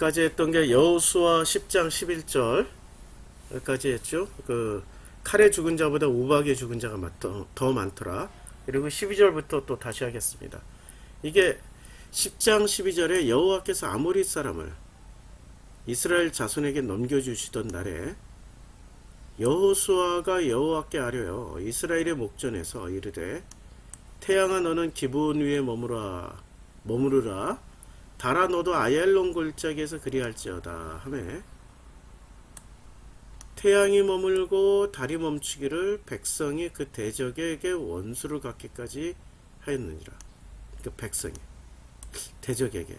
까지 했던 게 여호수아 10장 11절까지 했죠. 그 칼에 죽은 자보다 우박에 죽은 자가 더 많더라. 그리고 12절부터 또 다시 하겠습니다. 이게 10장 12절에 여호와께서 아모리 사람을 이스라엘 자손에게 넘겨주시던 날에 여호수아가 여호와께 아뢰어 이스라엘의 목전에서 이르되 태양아 너는 기브온 위에 머무르라 달아 너도 아얄론 골짜기에서 그리할지어다 하매 태양이 머물고 달이 멈추기를 백성이 그 대적에게 원수를 갖기까지 하였느니라. 그 백성이 대적에게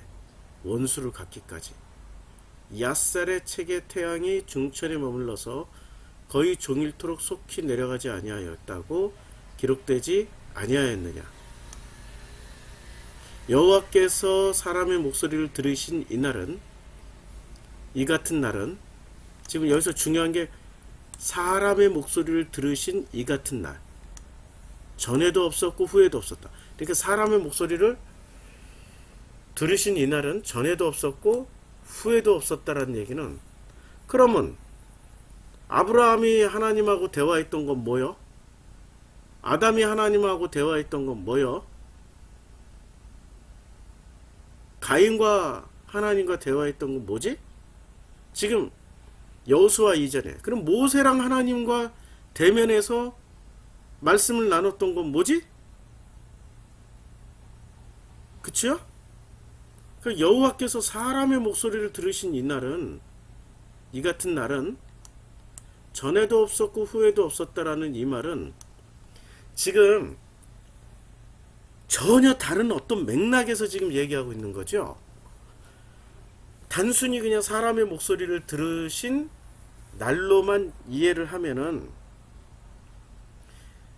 원수를 갖기까지 얏살의 책에 태양이 중천에 머물러서 거의 종일토록 속히 내려가지 아니하였다고 기록되지 아니하였느냐. 여호와께서 사람의 목소리를 들으신 이날은 이 같은 날은 지금 여기서 중요한 게 사람의 목소리를 들으신 이 같은 날 전에도 없었고 후에도 없었다. 그러니까 사람의 목소리를 들으신 이 날은 전에도 없었고 후에도 없었다라는 얘기는 그러면 아브라함이 하나님하고 대화했던 건 뭐요? 아담이 하나님하고 대화했던 건 뭐요? 가인과 하나님과 대화했던 건 뭐지? 지금 여호수아 이전에 그럼 모세랑 하나님과 대면해서 말씀을 나눴던 건 뭐지? 그치요? 그 여호와께서 사람의 목소리를 들으신 이 날은 이 같은 날은 전에도 없었고 후에도 없었다라는 이 말은 지금 전혀 다른 어떤 맥락에서 지금 얘기하고 있는 거죠. 단순히 그냥 사람의 목소리를 들으신 날로만 이해를 하면은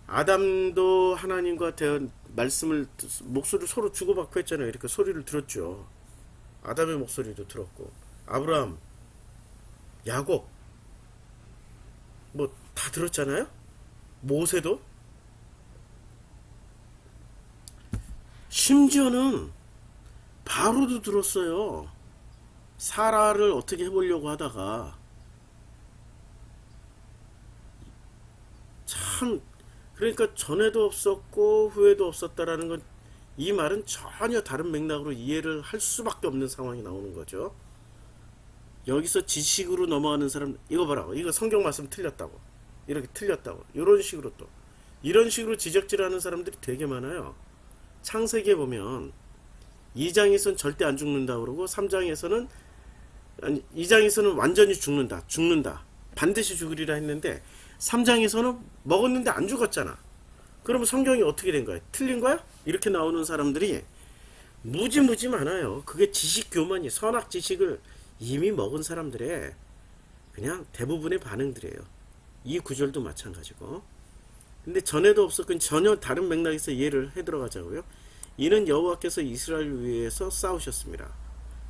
아담도 하나님과 말씀을 목소리를 서로 주고받고 했잖아요. 이렇게 소리를 들었죠. 아담의 목소리도 들었고 아브라함, 야곱 뭐 다 들었잖아요. 모세도 심지어는 바로도 들었어요. 사라를 어떻게 해보려고 하다가 참 그러니까 전에도 없었고 후에도 없었다라는 건 이 말은 전혀 다른 맥락으로 이해를 할 수밖에 없는 상황이 나오는 거죠. 여기서 지식으로 넘어가는 사람 이거 봐라 이거 성경 말씀 틀렸다고 이렇게 틀렸다고 이런 식으로 또 이런 식으로 지적질하는 사람들이 되게 많아요. 창세기에 보면 2장에서는 절대 안 죽는다 그러고 3장에서는 아니 2장에서는 완전히 죽는다 반드시 죽으리라 했는데 3장에서는 먹었는데 안 죽었잖아. 그러면 성경이 어떻게 된 거야? 틀린 거야? 이렇게 나오는 사람들이 무지 많아요. 그게 지식 교만이 선악 지식을 이미 먹은 사람들의 그냥 대부분의 반응들이에요. 이 구절도 마찬가지고. 근데 전에도 없었건 전혀 다른 맥락에서 이해를 해 들어가자고요. 이는 여호와께서 이스라엘을 위해서 싸우셨습니다.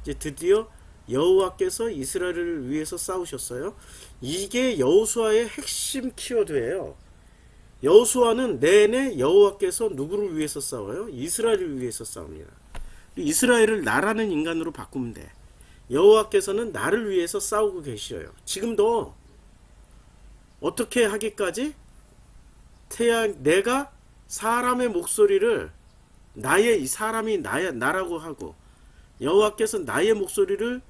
이제 드디어 여호와께서 이스라엘을 위해서 싸우셨어요. 이게 여호수아의 핵심 키워드예요. 여호수아는 내내 여호와께서 누구를 위해서 싸워요? 이스라엘을 위해서 싸웁니다. 이스라엘을 나라는 인간으로 바꾸면 돼. 여호와께서는 나를 위해서 싸우고 계셔요. 지금도 어떻게 하기까지 내가 사람의 목소리를 이 사람이 나라고 하고 여호와께서 나의 목소리를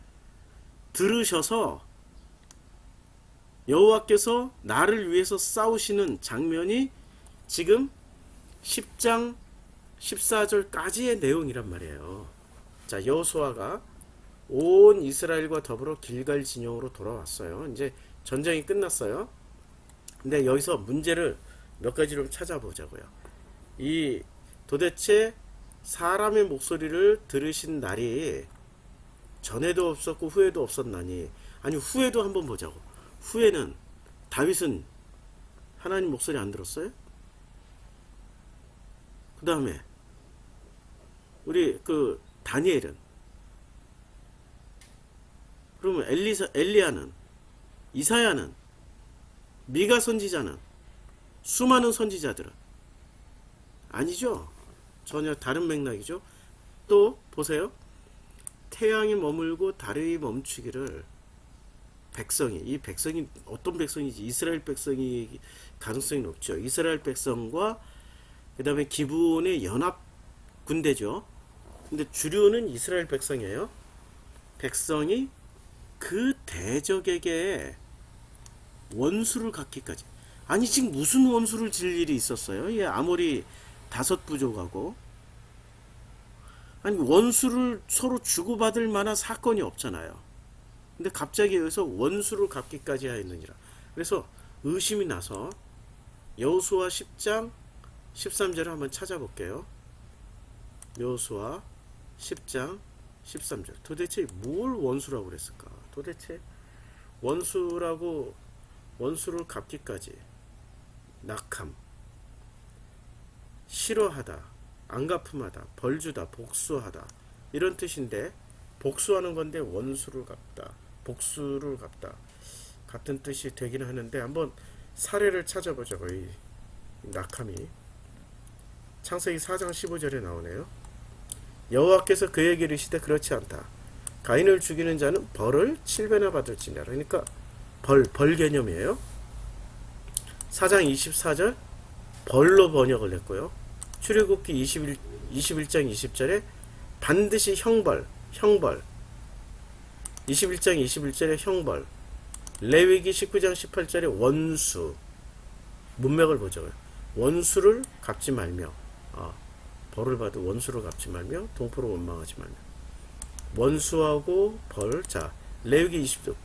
들으셔서 여호와께서 나를 위해서 싸우시는 장면이 지금 10장 14절까지의 내용이란 말이에요. 자, 여호수아가 온 이스라엘과 더불어 길갈 진영으로 돌아왔어요. 이제 전쟁이 끝났어요. 근데 여기서 문제를 몇 가지를 찾아보자고요. 이 도대체 사람의 목소리를 들으신 날이 전에도 없었고 후에도 없었나니, 아니 후에도 한번 보자고. 후에는 다윗은 하나님 목소리 안 들었어요? 그 다음에 우리 그 다니엘은, 그러면 엘리야는, 이사야는, 미가 선지자는, 수많은 선지자들은 아니죠. 전혀 다른 맥락이죠. 또 보세요. 태양이 머물고 달이 멈추기를 이 백성이 어떤 백성이지? 이스라엘 백성이 가능성이 높죠. 이스라엘 백성과 그 다음에 기브온의 연합 군대죠. 근데 주류는 이스라엘 백성이에요. 백성이 그 대적에게 원수를 갚기까지. 아니 지금 무슨 원수를 질 일이 있었어요? 예, 아모리 5부족하고 아니 원수를 서로 주고받을 만한 사건이 없잖아요. 근데 갑자기 여기서 원수를 갚기까지 하였느니라. 그래서 의심이 나서 여호수아 10장 13절을 한번 찾아볼게요. 여호수아 10장 13절. 도대체 뭘 원수라고 그랬을까? 도대체 원수를 갚기까지 낙함, 싫어하다, 안갚음하다, 벌주다, 복수하다 이런 뜻인데 복수하는 건데 원수를 갚다, 복수를 갚다 같은 뜻이 되기는 하는데 한번 사례를 찾아보자고. 이 낙함이 창세기 4장 15절에 나오네요. 여호와께서 그에게 이르시되 그렇지 않다. 가인을 죽이는 자는 벌을 7배나 받을지니라. 그러니까 벌 개념이에요. 4장 24절 벌로 번역을 했고요. 출애굽기 21장 20절에 반드시 형벌 21장 21절에 형벌, 레위기 19장 18절에 원수, 문맥을 보죠. 원수를 갚지 말며 벌을 받은 원수를 갚지 말며 동포를 원망하지 말며 원수하고 벌. 자, 레위기 20절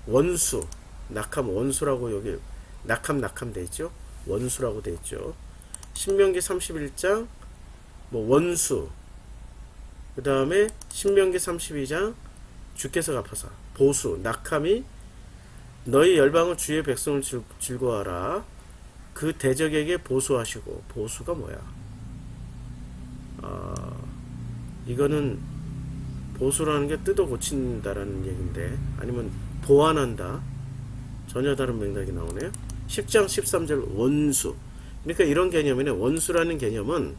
원수, 낙함, 원수라고 여기 낙함 돼 있죠. 원수라고 돼 있죠. 신명기 31장 원수. 그 다음에 신명기 32장 주께서 갚아사 보수. 낙함이 너희 열방은 주의 백성을 즐거워하라. 그 대적에게 보수하시고. 보수가 뭐야? 이거는 보수라는 게 뜯어 고친다라는 얘기인데, 아니면 보완한다. 전혀 다른 맥락이 나오네요. 10장 13절 원수. 그러니까 이런 개념이네. 원수라는 개념은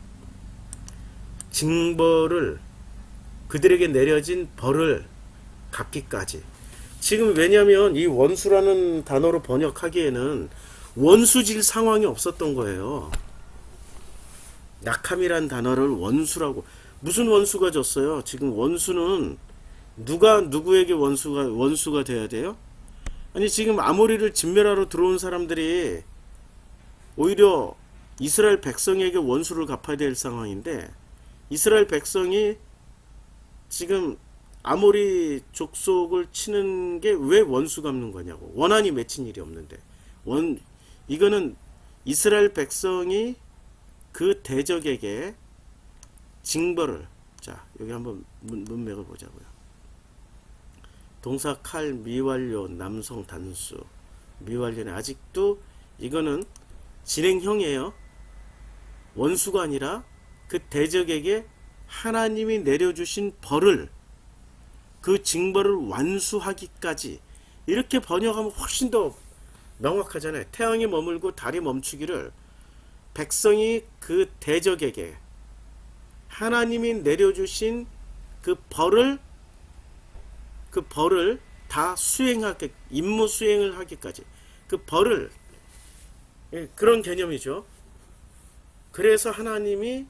징벌을, 그들에게 내려진 벌을 갚기까지. 지금 왜냐하면 이 원수라는 단어로 번역하기에는 원수질 상황이 없었던 거예요. 낙함이란 단어를 원수라고. 무슨 원수가 졌어요? 지금 원수는 누가 누구에게 원수가 돼야 돼요? 아니 지금 아모리를 진멸하러 들어온 사람들이 오히려 이스라엘 백성에게 원수를 갚아야 될 상황인데, 이스라엘 백성이 지금 아모리 족속을 치는 게 왜 원수 갚는 거냐고. 원한이 맺힌 일이 없는데. 이거는 이스라엘 백성이 그 대적에게 징벌을. 자, 여기 한번 문맥을 보자고요. 동사 칼, 미완료, 남성 단수. 미완료는 아직도 이거는 진행형이에요. 원수가 아니라 그 대적에게 하나님이 내려주신 벌을, 그 징벌을 완수하기까지. 이렇게 번역하면 훨씬 더 명확하잖아요. 태양이 머물고 달이 멈추기를 백성이 그 대적에게 하나님이 내려주신 그 벌을 다 수행하게, 임무 수행을 하기까지. 그 벌을, 그런 개념이죠. 그래서 하나님이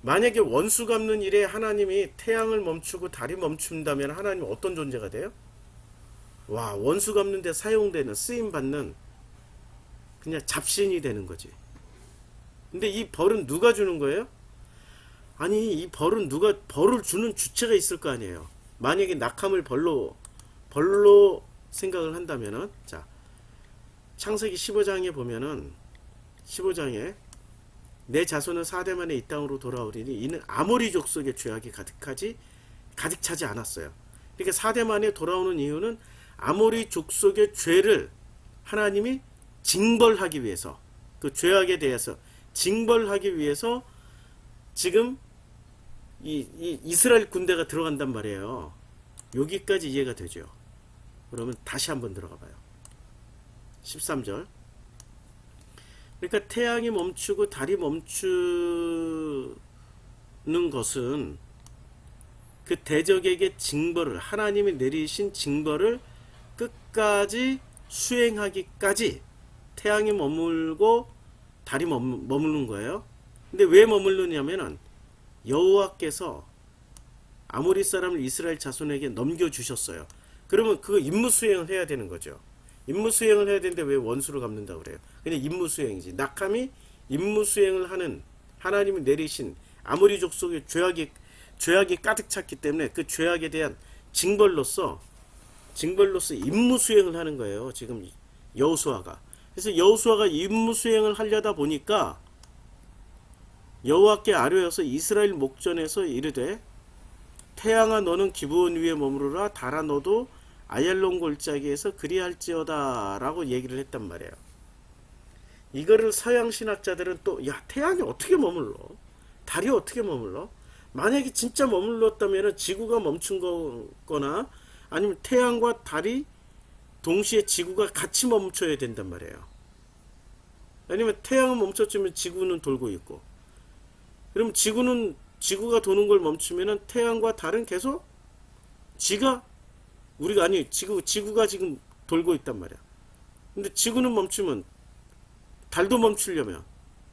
만약에 원수 갚는 일에 하나님이 태양을 멈추고 달이 멈춘다면 하나님은 어떤 존재가 돼요? 와, 원수 갚는 데 사용되는, 쓰임받는 그냥 잡신이 되는 거지. 근데 이 벌은 누가 주는 거예요? 아니 이 벌은 누가, 벌을 주는 주체가 있을 거 아니에요. 만약에 낙함을 벌로 생각을 한다면은, 자, 창세기 15장에 보면은 15장에 내 자손은 4대 만에 이 땅으로 돌아오리니 이는 아모리 족속의 죄악이 가득 차지 않았어요. 그러니까 4대 만에 돌아오는 이유는 아모리 족속의 죄를 하나님이 징벌하기 위해서, 그 죄악에 대해서 징벌하기 위해서 지금 이 이스라엘 군대가 들어간단 말이에요. 여기까지 이해가 되죠. 그러면 다시 한번 들어가 봐요. 13절. 그러니까 태양이 멈추고 달이 멈추는 것은 그 대적에게 징벌을, 하나님이 내리신 징벌을 끝까지 수행하기까지 태양이 머물고 달이 머무는 거예요. 근데 왜 머무르냐면은 여호와께서 아모리 사람을 이스라엘 자손에게 넘겨주셨어요. 그러면 그 임무 수행을 해야 되는 거죠. 임무 수행을 해야 되는데 왜 원수를 갚는다고 그래요? 그냥 임무 수행이지. 낙함이 임무 수행을 하는, 하나님이 내리신 아모리 족속의 죄악이 가득 찼기 때문에 그 죄악에 대한 징벌로서 임무 수행을 하는 거예요. 지금 여호수아가. 그래서 여호수아가 임무 수행을 하려다 보니까 여호와께 아뢰어서 이스라엘 목전에서 이르되 태양아 너는 기브온 위에 머무르라, 달아 너도 아얄론 골짜기에서 그리할지어다 라고 얘기를 했단 말이에요. 이거를 서양 신학자들은 또 야 태양이 어떻게 머물러? 달이 어떻게 머물러? 만약에 진짜 머물렀다면 지구가 멈춘 거거나 아니면 태양과 달이 동시에 지구가 같이 멈춰야 된단 말이에요. 아니면 태양은 멈췄지만 지구는 돌고 있고, 그럼 지구가 도는 걸 멈추면은 태양과 달은 계속 지구가 지금 돌고 있단 말이야. 근데 지구는 멈추면 달도 멈추려면,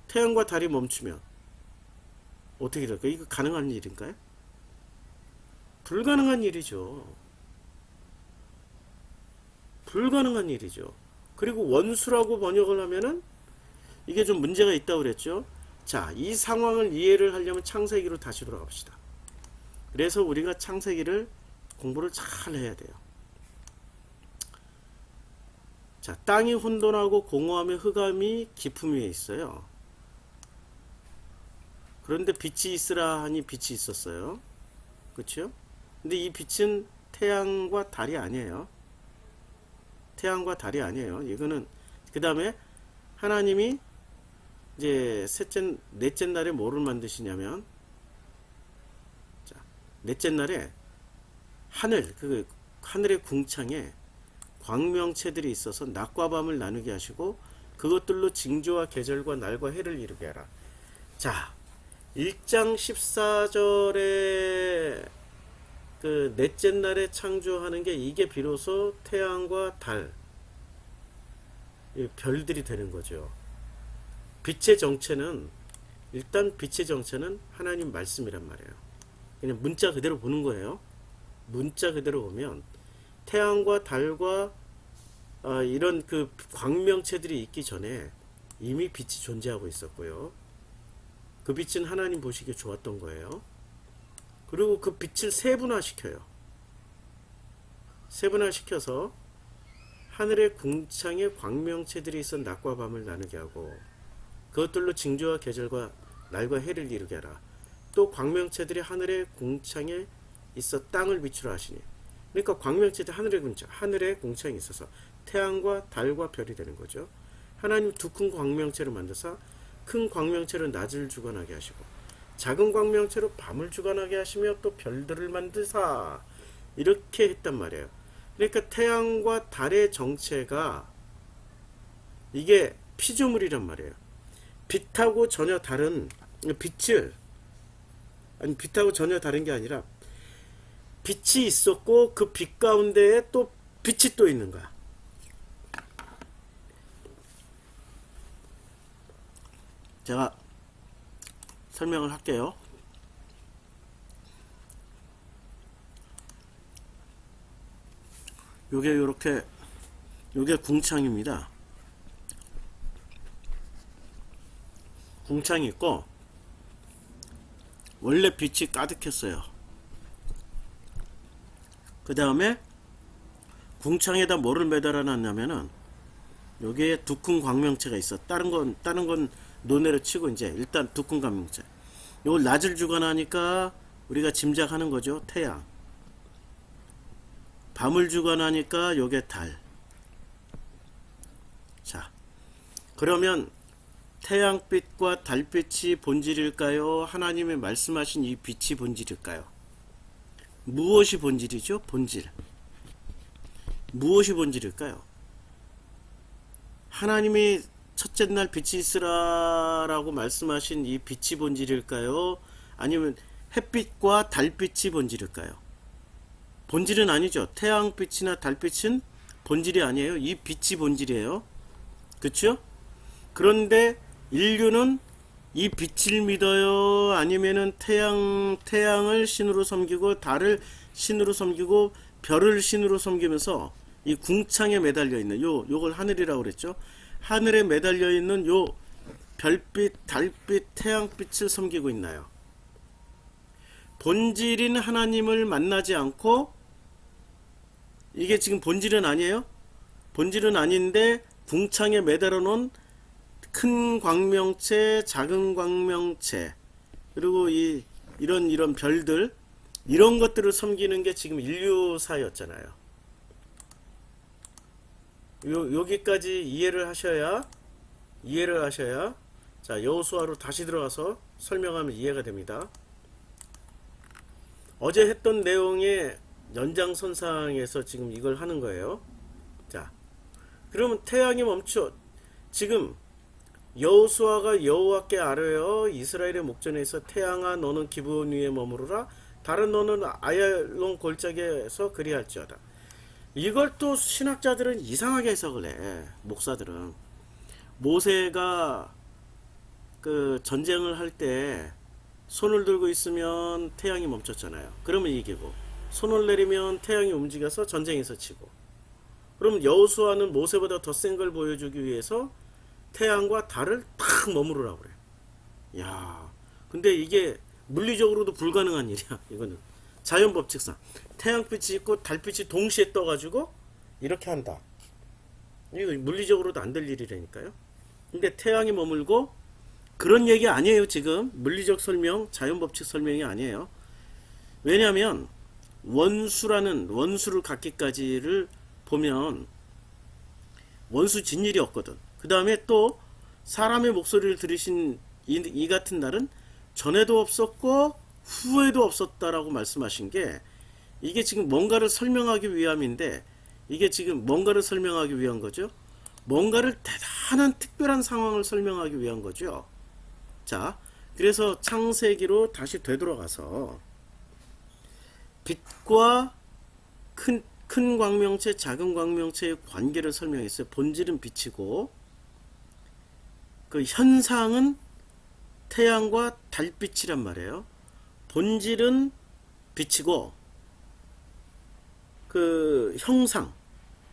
태양과 달이 멈추면 어떻게 될까요? 이거 가능한 일인가요? 불가능한 일이죠. 불가능한 일이죠. 그리고 원수라고 번역을 하면은 이게 좀 문제가 있다고 그랬죠. 자, 이 상황을 이해를 하려면 창세기로 다시 돌아갑시다. 그래서 우리가 창세기를 공부를 잘 해야 돼요. 자, 땅이 혼돈하고 공허함에 흑암이 깊음 위에 있어요. 그런데 빛이 있으라 하니 빛이 있었어요. 그렇죠? 근데 이 빛은 태양과 달이 아니에요. 태양과 달이 아니에요. 이거는 그 다음에 하나님이 이제 넷째 날에 뭐를 만드시냐면, 자, 넷째 날에 하늘의 궁창에 광명체들이 있어서 낮과 밤을 나누게 하시고 그것들로 징조와 계절과 날과 해를 이루게 하라. 자, 1장 14절에 그 넷째 날에 창조하는 게 이게 비로소 태양과 달, 별들이 되는 거죠. 빛의 정체는 하나님 말씀이란 말이에요. 그냥 문자 그대로 보는 거예요. 문자 그대로 보면 태양과 달과 이런 그 광명체들이 있기 전에 이미 빛이 존재하고 있었고요. 그 빛은 하나님 보시기에 좋았던 거예요. 그리고 그 빛을 세분화시켜요. 세분화시켜서 하늘의 궁창에 광명체들이 있어 낮과 밤을 나누게 하고 그것들로 징조와 계절과 날과 해를 이루게 하라. 또 광명체들이 하늘의 궁창에 있어 땅을 비추라 하시니. 그러니까 광명체들 하늘의 궁창에 있어서 태양과 달과 별이 되는 거죠. 하나님 두 큰 광명체를 만드사 큰 광명체로 낮을 주관하게 하시고 작은 광명체로 밤을 주관하게 하시며 또 별들을 만드사 이렇게 했단 말이에요. 그러니까 태양과 달의 정체가 이게 피조물이란 말이에요. 빛하고 전혀 다른 빛하고 전혀 다른 게 아니라 빛이 있었고 그 빛 가운데에 또 빛이 또 있는 거야. 제가 설명을 할게요. 요게 궁창입니다. 궁창이 있고 원래 빛이 가득했어요. 그 다음에 궁창에다 뭐를 매달아 놨냐면은 여기에 두 큰 광명체가 있어. 다른 건 논외로 치고 이제 일단 두 큰 광명체. 요걸 낮을 주관하니까 우리가 짐작하는 거죠. 태양. 밤을 주관하니까 요게 달. 자, 그러면 태양빛과 달빛이 본질일까요? 하나님이 말씀하신 이 빛이 본질일까요? 무엇이 본질이죠? 본질. 무엇이 본질일까요? 하나님이 첫째 날 빛이 있으라 라고 말씀하신 이 빛이 본질일까요? 아니면 햇빛과 달빛이 본질일까요? 본질은 아니죠. 태양빛이나 달빛은 본질이 아니에요. 이 빛이 본질이에요. 그쵸? 그런데 인류는 이 빛을 믿어요? 아니면은 태양을 신으로 섬기고 달을 신으로 섬기고 별을 신으로 섬기면서 이 궁창에 매달려 있는 요걸 하늘이라고 그랬죠. 하늘에 매달려 있는 요 별빛, 달빛, 태양빛을 섬기고 있나요? 본질인 하나님을 만나지 않고 이게 지금 본질은 아니에요? 본질은 아닌데 궁창에 매달아 놓은 큰 광명체, 작은 광명체, 그리고 이런 별들, 이런 것들을 섬기는 게 지금 인류사였잖아요. 여기까지 이해를 하셔야, 자, 여호수아로 다시 들어가서 설명하면 이해가 됩니다. 어제 했던 내용의 연장선상에서 지금 이걸 하는 거예요. 자, 그러면 태양이 멈춰. 지금 여호수아가 여호와께 아뢰어 이스라엘의 목전에서 태양아 너는 기브온 위에 머무르라 다른 너는 아얄론 골짜기에서 그리할지어다. 이걸 또 신학자들은 이상하게 해석을 해. 목사들은 모세가 그 전쟁을 할 때 손을 들고 있으면 태양이 멈췄잖아요. 그러면 이기고 손을 내리면 태양이 움직여서 전쟁에서 치고, 그럼 여호수아는 모세보다 더 센 걸 보여주기 위해서 태양과 달을 탁 머무르라고 그래. 야, 근데 이게 물리적으로도 불가능한 일이야. 이거는 자연 법칙상 태양빛이 있고 달빛이 동시에 떠가지고 이렇게 한다. 이거 물리적으로도 안 될 일이라니까요. 근데 태양이 머물고 그런 얘기 아니에요. 지금 물리적 설명, 자연 법칙 설명이 아니에요. 왜냐하면 원수를 갖기까지를 보면 원수 진일이 없거든. 그 다음에 또 사람의 목소리를 들으신 이 같은 날은 전에도 없었고 후에도 없었다라고 말씀하신 게, 이게 지금 뭔가를 설명하기 위함인데, 이게 지금 뭔가를 설명하기 위한 거죠. 뭔가를 대단한 특별한 상황을 설명하기 위한 거죠. 자, 그래서 창세기로 다시 되돌아가서 빛과 큰 광명체, 작은 광명체의 관계를 설명했어요. 본질은 빛이고 그 현상은 태양과 달빛이란 말이에요. 본질은 빛이고 그 형상,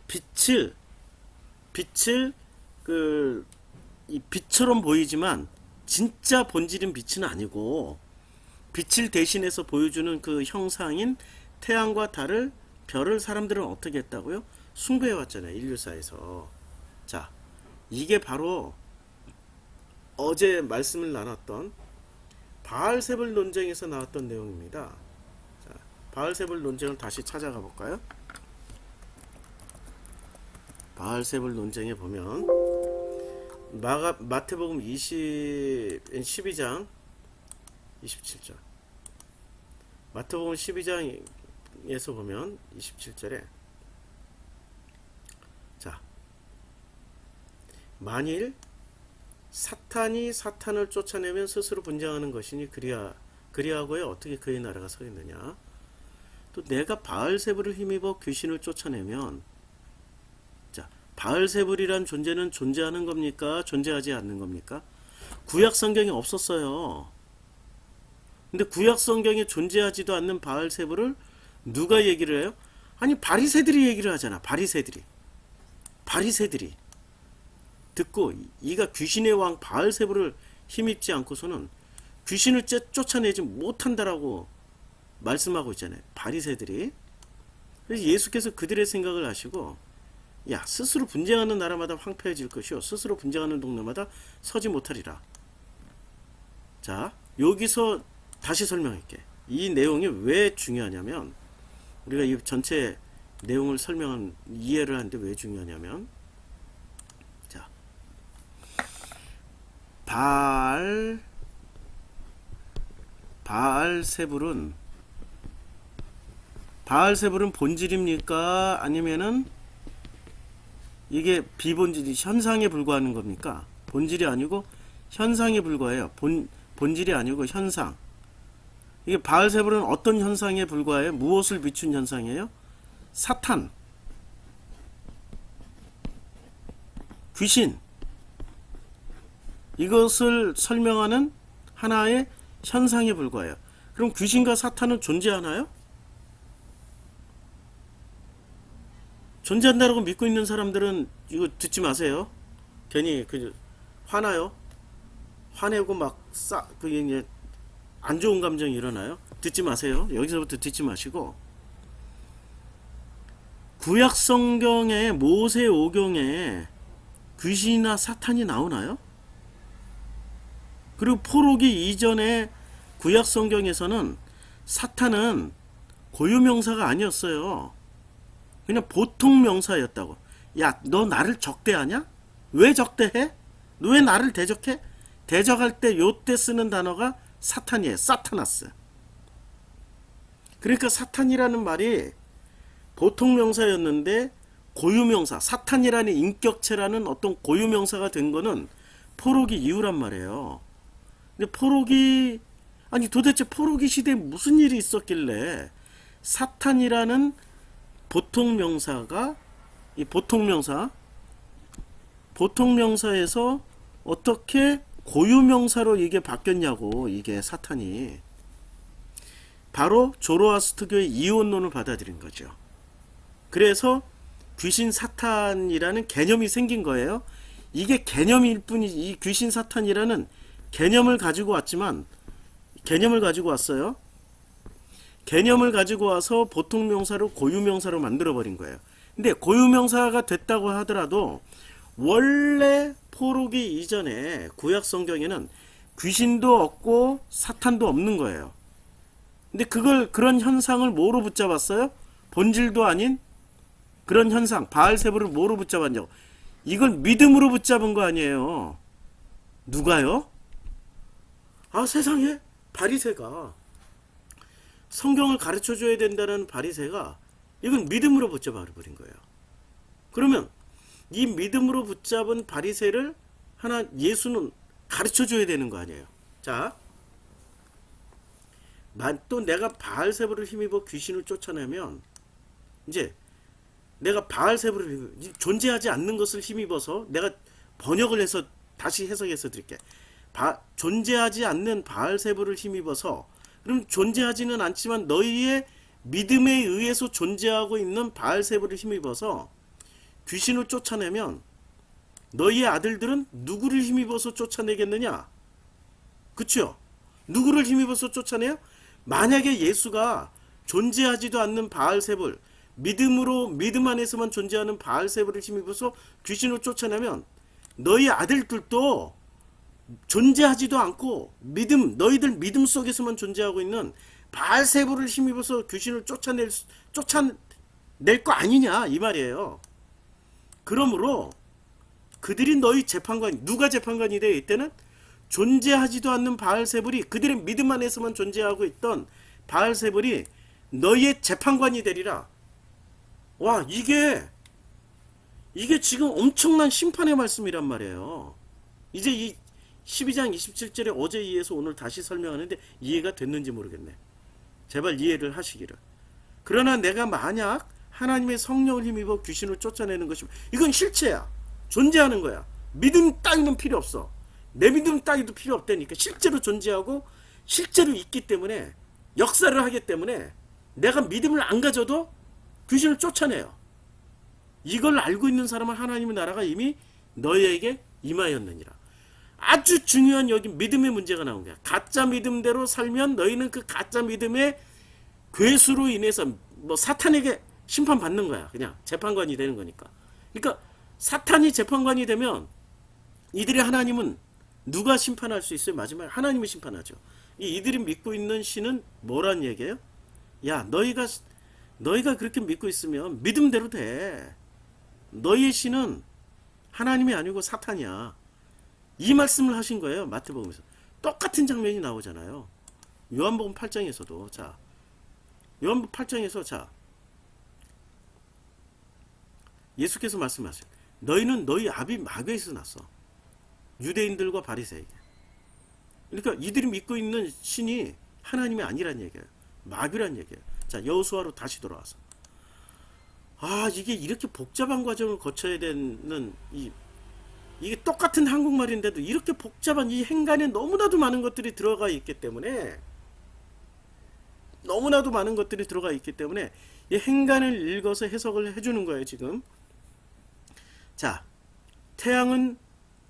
빛을 이 빛처럼 보이지만 진짜 본질은 빛은 아니고, 빛을 대신해서 보여주는 그 형상인 태양과 달을, 별을 사람들은 어떻게 했다고요? 숭배해 왔잖아요. 인류사에서. 자, 이게 바로 어제 말씀을 나눴던 바알세불 논쟁에서 나왔던 내용입니다. 자, 바알세불 논쟁을 다시 찾아가 볼까요? 바알세불 논쟁에 보면 마태복음 12장 27절, 마태복음 12장에서 보면 27절에, 자, 만일 사탄이 사탄을 쫓아내면 스스로 분쟁하는 것이니 그리하고야 어떻게 그의 나라가 서겠느냐. 또 내가 바알세불을 힘입어 귀신을 쫓아내면, 자, 바알세불이란 존재는 존재하는 겁니까? 존재하지 않는 겁니까? 구약 성경에 없었어요. 근데 구약 성경에 존재하지도 않는 바알세불을 누가 얘기를 해요? 아니, 바리새들이 얘기를 하잖아. 바리새들이 듣고 이가 귀신의 왕 바알세불을 힘입지 않고서는 귀신을 쫓아내지 못한다라고 말씀하고 있잖아요. 바리새들이. 그래서 예수께서 그들의 생각을 하시고, 야, 스스로 분쟁하는 나라마다 황폐해질 것이요 스스로 분쟁하는 동네마다 서지 못하리라. 자, 여기서 다시 설명할게. 이 내용이 왜 중요하냐면, 우리가 이 전체 내용을 이해를 하는데 왜 중요하냐면, 자, 바알세불은 본질입니까? 아니면은 이게 비본질이 현상에 불과하는 겁니까? 본질이 아니고 현상에 불과해요. 본질이 아니고 현상. 이게 바알세불은 어떤 현상에 불과해요? 무엇을 비춘 현상이에요? 사탄, 귀신, 이것을 설명하는 하나의 현상에 불과해요. 그럼 귀신과 사탄은 존재하나요? 존재한다고 믿고 있는 사람들은 이거 듣지 마세요. 괜히 화나요. 화내고 그게 이제 안 좋은 감정이 일어나요. 듣지 마세요. 여기서부터 듣지 마시고, 구약 성경의 모세 오경에 귀신이나 사탄이 나오나요? 그리고 포로기 이전에 구약 성경에서는 사탄은 고유명사가 아니었어요. 그냥 보통 명사였다고. 야, 너 나를 적대하냐? 왜 적대해? 너 왜 나를 대적해? 대적할 때 요때 쓰는 단어가 사탄이에요. 사타나스. 그러니까 사탄이라는 말이 보통 명사였는데 고유명사, 사탄이라는 인격체라는 어떤 고유명사가 된 거는 포로기 이후란 말이에요. 근데 도대체 포로기 시대에 무슨 일이 있었길래 사탄이라는 보통 명사가, 이 보통 명사에서 어떻게 고유명사로 이게 바뀌었냐고. 이게 사탄이 바로 조로아스트교의 이원론을 받아들인 거죠. 그래서 귀신 사탄이라는 개념이 생긴 거예요. 이게 개념일 뿐이지, 이 귀신 사탄이라는 개념을 가지고 왔어요. 개념을 가지고 와서 보통 명사를 고유명사로 만들어버린 거예요. 근데 고유명사가 됐다고 하더라도 원래 포로기 이전에 구약 성경에는 귀신도 없고 사탄도 없는 거예요. 근데 그런 현상을 뭐로 붙잡았어요? 본질도 아닌 그런 현상, 바알세불을 뭐로 붙잡았냐고. 이걸 믿음으로 붙잡은 거 아니에요. 누가요? 세상에 바리새가, 성경을 가르쳐줘야 된다는 바리새가 이건 믿음으로 붙잡아버린 거예요. 그러면 이 믿음으로 붙잡은 바리새를 예수는 가르쳐줘야 되는 거 아니에요. 자, 또 내가 바알세불을 힘입어 귀신을 쫓아내면, 이제 내가 바알세불을 존재하지 않는 것을 힘입어서, 내가 번역을 해서 다시 해석해서 드릴게. 존재하지 않는 바알세불을 힘입어서, 그럼 존재하지는 않지만 너희의 믿음에 의해서 존재하고 있는 바알세불을 힘입어서 귀신을 쫓아내면 너희의 아들들은 누구를 힘입어서 쫓아내겠느냐? 그쵸? 누구를 힘입어서 쫓아내요? 만약에 예수가 존재하지도 않는 바알세불, 믿음 안에서만 존재하는 바알세불을 힘입어서 귀신을 쫓아내면 너희 아들들도 존재하지도 않고 너희들 믿음 속에서만 존재하고 있는 바알세불을 힘입어서 귀신을 쫓아낼 거 아니냐 이 말이에요. 그러므로 그들이 너희 재판관, 누가 재판관이 돼? 이때는 존재하지도 않는 바알세불이, 그들의 믿음 안에서만 존재하고 있던 바알세불이 너희의 재판관이 되리라. 와, 이게 지금 엄청난 심판의 말씀이란 말이에요. 이제 이 12장 27절에 어제 이해해서 오늘 다시 설명하는데 이해가 됐는지 모르겠네. 제발 이해를 하시기를. 그러나 내가 만약 하나님의 성령을 힘입어 귀신을 쫓아내는 것이면 이건 실체야. 존재하는 거야. 믿음 따위는 필요 없어. 내 믿음 따위도 필요 없다니까. 실제로 존재하고 실제로 있기 때문에, 역사를 하기 때문에 내가 믿음을 안 가져도 귀신을 쫓아내요. 이걸 알고 있는 사람은 하나님의 나라가 이미 너희에게 임하였느니라. 아주 중요한 여기 믿음의 문제가 나온 거야. 가짜 믿음대로 살면 너희는 그 가짜 믿음의 괴수로 인해서 사탄에게 심판받는 거야. 그냥 재판관이 되는 거니까. 그러니까 사탄이 재판관이 되면 이들의 하나님은 누가 심판할 수 있어요? 마지막에 하나님이 심판하죠. 이들이 믿고 있는 신은 뭐란 얘기예요? 야, 너희가 그렇게 믿고 있으면 믿음대로 돼. 너희의 신은 하나님이 아니고 사탄이야. 이 말씀을 하신 거예요. 마태복음에서. 똑같은 장면이 나오잖아요. 요한복음 8장에서도. 자, 요한복음 8장에서 예수께서 말씀하세요. 너희는 너희 아비 마귀에서 났어. 유대인들과 바리새에게. 그러니까 이들이 믿고 있는 신이 하나님이 아니란 얘기예요. 마귀란 얘기예요. 자, 여호수아로 다시 돌아와서 이게 이렇게 복잡한 과정을 거쳐야 되는 이게 똑같은 한국말인데도 이렇게 복잡한 이 행간에 너무나도 많은 것들이 들어가 있기 때문에 이 행간을 읽어서 해석을 해주는 거예요, 지금. 자, 태양은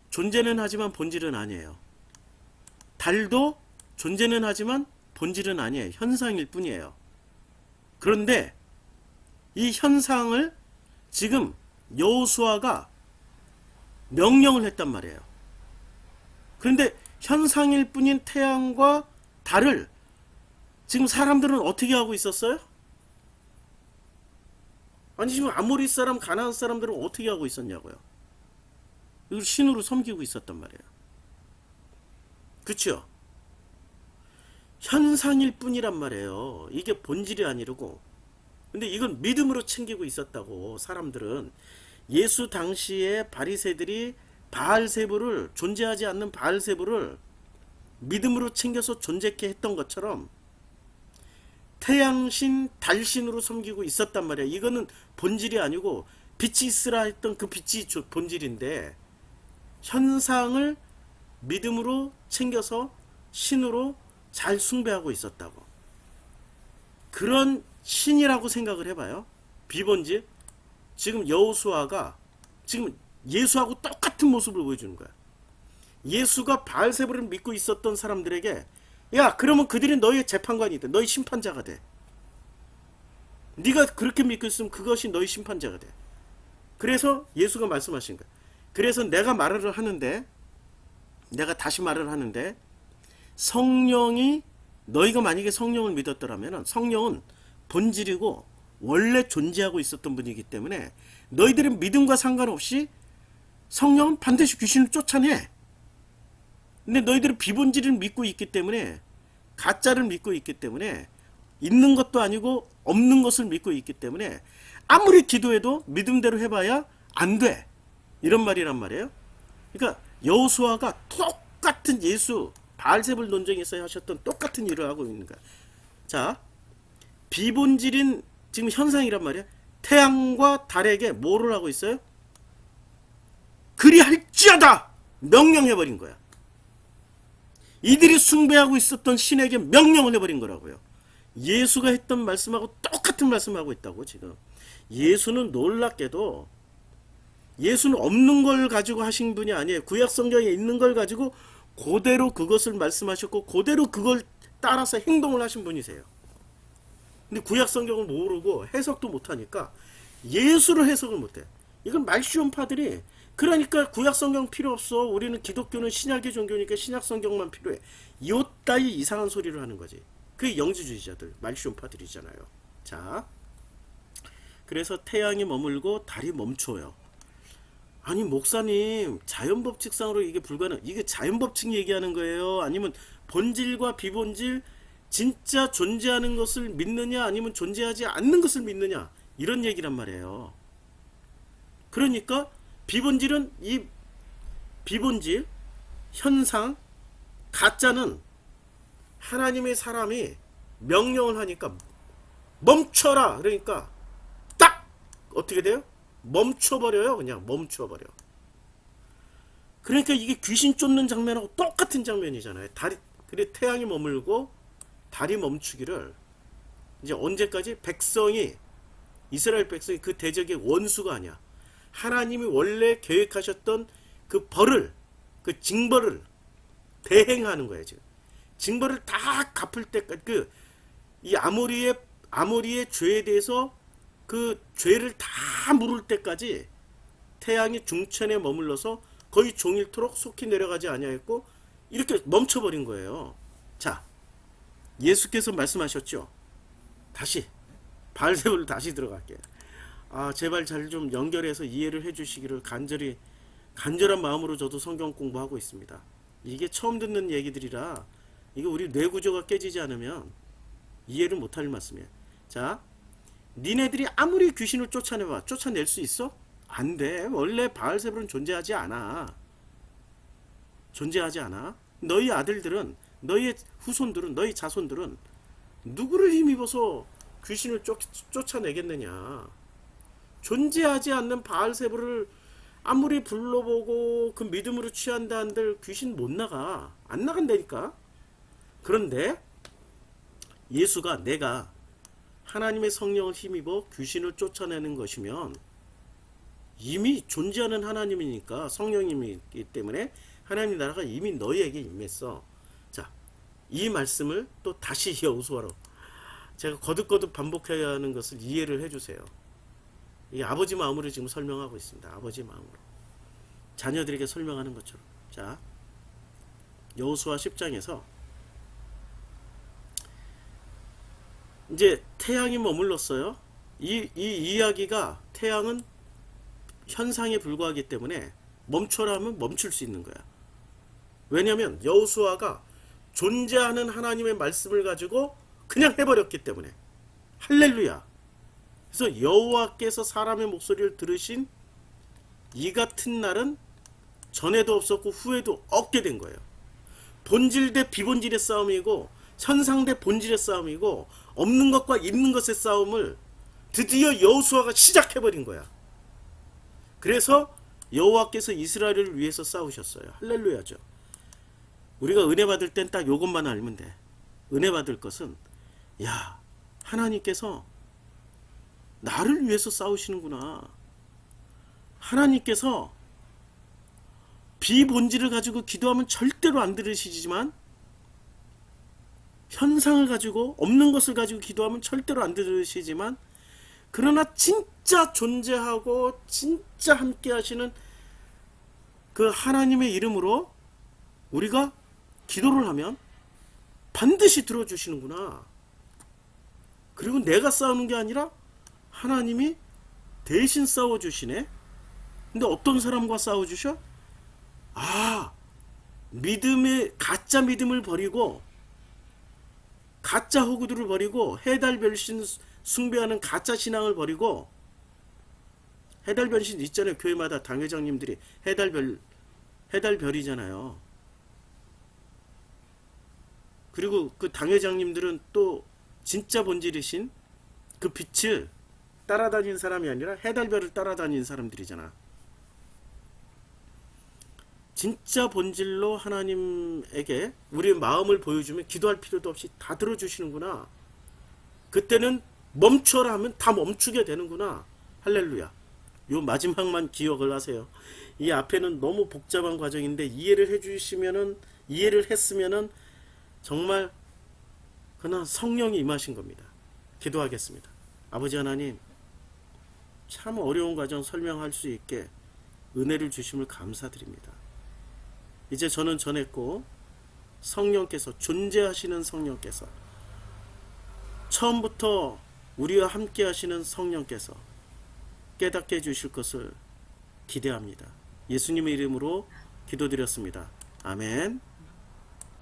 존재는 하지만 본질은 아니에요. 달도 존재는 하지만 본질은 아니에요. 현상일 뿐이에요. 그런데 이 현상을 지금 여호수아가 명령을 했단 말이에요. 그런데 현상일 뿐인 태양과 달을 지금 사람들은 어떻게 하고 있었어요? 아니, 지금 아모리 사람, 가나안 사람들은 어떻게 하고 있었냐고요. 이걸 신으로 섬기고 있었단 말이에요. 그쵸? 현상일 뿐이란 말이에요. 이게 본질이 아니고. 근데 이건 믿음으로 챙기고 있었다고. 사람들은 예수 당시에 바리새들이 바알세부를, 존재하지 않는 바알세부를 믿음으로 챙겨서 존재케 했던 것처럼 태양신, 달신으로 섬기고 있었단 말이야. 이거는 본질이 아니고 빛이 있으라 했던 그 빛이 본질인데 현상을 믿음으로 챙겨서 신으로 잘 숭배하고 있었다고. 그런 신이라고 생각을 해봐요. 비본질. 지금 여호수아가 지금 예수하고 똑같은 모습을 보여주는 거야. 예수가 바알세부를 믿고 있었던 사람들에게 야, 그러면 그들이 너의 재판관이 돼. 너의 심판자가 돼. 네가 그렇게 믿고 있으면 그것이 너의 심판자가 돼. 그래서 예수가 말씀하신 거야. 그래서 내가 다시 말을 하는데 성령이, 너희가 만약에 성령을 믿었더라면 성령은 본질이고 원래 존재하고 있었던 분이기 때문에 너희들의 믿음과 상관없이 성령은 반드시 귀신을 쫓아내. 근데 너희들은 비본질을 믿고 있기 때문에, 가짜를 믿고 있기 때문에, 있는 것도 아니고 없는 것을 믿고 있기 때문에 아무리 기도해도 믿음대로 해봐야 안 돼. 이런 말이란 말이에요. 그러니까 여호수아가 똑같은 예수 바알세불 논쟁에서 하셨던 똑같은 일을 하고 있는 거야. 자, 비본질인 지금 현상이란 말이야. 태양과 달에게 뭐를 하고 있어요? 그리할지어다 명령해버린 거야. 이들이 숭배하고 있었던 신에게 명령을 해버린 거라고요. 예수가 했던 말씀하고 똑같은 말씀하고 있다고. 지금 예수는 놀랍게도 예수는 없는 걸 가지고 하신 분이 아니에요. 구약 성경에 있는 걸 가지고 그대로 그것을 말씀하셨고 그대로 그걸 따라서 행동을 하신 분이세요. 근데 구약 성경을 모르고 해석도 못하니까 예수를 해석을 못해. 이건 말시온파들이, 그러니까 구약 성경 필요 없어. 우리는 기독교는 신약의 종교니까 신약 성경만 필요해. 이따위 이상한 소리를 하는 거지. 그게 영지주의자들, 말시온파들이잖아요. 자, 그래서 태양이 머물고 달이 멈춰요. 아니 목사님, 자연법칙상으로 이게 불가능. 이게 자연법칙 얘기하는 거예요? 아니면 본질과 비본질, 진짜 존재하는 것을 믿느냐 아니면 존재하지 않는 것을 믿느냐, 이런 얘기란 말이에요. 그러니까 비본질은 이 비본질, 현상, 가짜는 하나님의 사람이 명령을 하니까 멈춰라. 그러니까 딱 어떻게 돼요? 멈춰버려요. 그냥 멈춰버려. 그러니까 이게 귀신 쫓는 장면하고 똑같은 장면이잖아요. 그래 태양이 머물고 달이 멈추기를 이제 언제까지? 백성이, 이스라엘 백성이 그 대적의 원수가 아니야. 하나님이 원래 계획하셨던 그 벌을, 그 징벌을 대행하는 거예요. 지금 징벌을 다 갚을 때까지, 이 아모리의 죄에 대해서 그 죄를 다 물을 때까지 태양이 중천에 머물러서 거의 종일토록 속히 내려가지 아니하였고 이렇게 멈춰버린 거예요. 자, 예수께서 말씀하셨죠. 다시 바알세불 다시 들어갈게요. 제발 잘 좀 연결해서 이해를 해주시기를 간절한 마음으로 저도 성경 공부하고 있습니다. 이게 처음 듣는 얘기들이라 이거 우리 뇌구조가 깨지지 않으면 이해를 못할 말씀이에요. 자, 니네들이 아무리 귀신을 쫓아내봐, 쫓아낼 수 있어? 안 돼. 원래 바알세불은 존재하지 않아. 너희 아들들은 너희의 후손들은, 너희 자손들은 누구를 힘입어서 귀신을 쫓아내겠느냐. 존재하지 않는 바알세불을 아무리 불러보고 그 믿음으로 취한다 한들 귀신 못 나가. 안 나간다니까. 그런데 예수가 내가 하나님의 성령을 힘입어 귀신을 쫓아내는 것이면 이미 존재하는 하나님이니까, 성령님이기 때문에 하나님 나라가 이미 너희에게 임했어. 자, 이 말씀을 또 다시 여호수아로 제가 거듭거듭 반복해야 하는 것을 이해를 해주세요. 이 아버지 마음으로 지금 설명하고 있습니다. 아버지 마음으로 자녀들에게 설명하는 것처럼. 자, 여호수아 10장에서 이제 태양이 머물렀어요. 이 이야기가, 태양은 현상에 불과하기 때문에 멈춰라 하면 멈출 수 있는 거야. 왜냐하면 여호수아가 존재하는 하나님의 말씀을 가지고 그냥 해버렸기 때문에. 할렐루야. 그래서 여호와께서 사람의 목소리를 들으신 이 같은 날은 전에도 없었고 후에도 없게 된 거예요. 본질 대 비본질의 싸움이고, 현상 대 본질의 싸움이고, 없는 것과 있는 것의 싸움을 드디어 여호수아가 시작해버린 거야. 그래서 여호와께서 이스라엘을 위해서 싸우셨어요. 할렐루야죠. 우리가 은혜 받을 땐 딱 요것만 알면 돼. 은혜 받을 것은, 야, 하나님께서 나를 위해서 싸우시는구나. 하나님께서 비본질을 가지고 기도하면 절대로 안 들으시지만, 현상을 가지고, 없는 것을 가지고 기도하면 절대로 안 들으시지만, 그러나 진짜 존재하고 진짜 함께 하시는 그 하나님의 이름으로 우리가 기도를 하면 반드시 들어주시는구나. 그리고 내가 싸우는 게 아니라 하나님이 대신 싸워주시네. 근데 어떤 사람과 싸워주셔? 아, 가짜 믿음을 버리고, 가짜 호구들을 버리고, 해달별신 숭배하는 가짜 신앙을 버리고, 해달별신 있잖아요. 교회마다 당회장님들이 해달별이잖아요. 그리고 그 당회장님들은 또 진짜 본질이신 그 빛을 따라다니는 사람이 아니라 해달별을 따라다니는 사람들이잖아. 진짜 본질로 하나님에게 우리의 마음을 보여주면 기도할 필요도 없이 다 들어주시는구나. 그때는 멈춰라 하면 다 멈추게 되는구나. 할렐루야. 요 마지막만 기억을 하세요. 이 앞에는 너무 복잡한 과정인데 이해를 했으면은 정말 그나 성령이 임하신 겁니다. 기도하겠습니다. 아버지 하나님, 참 어려운 과정 설명할 수 있게 은혜를 주심을 감사드립니다. 이제 저는 전했고, 성령께서, 존재하시는 성령께서, 처음부터 우리와 함께 하시는 성령께서 깨닫게 해주실 것을 기대합니다. 예수님의 이름으로 기도드렸습니다. 아멘.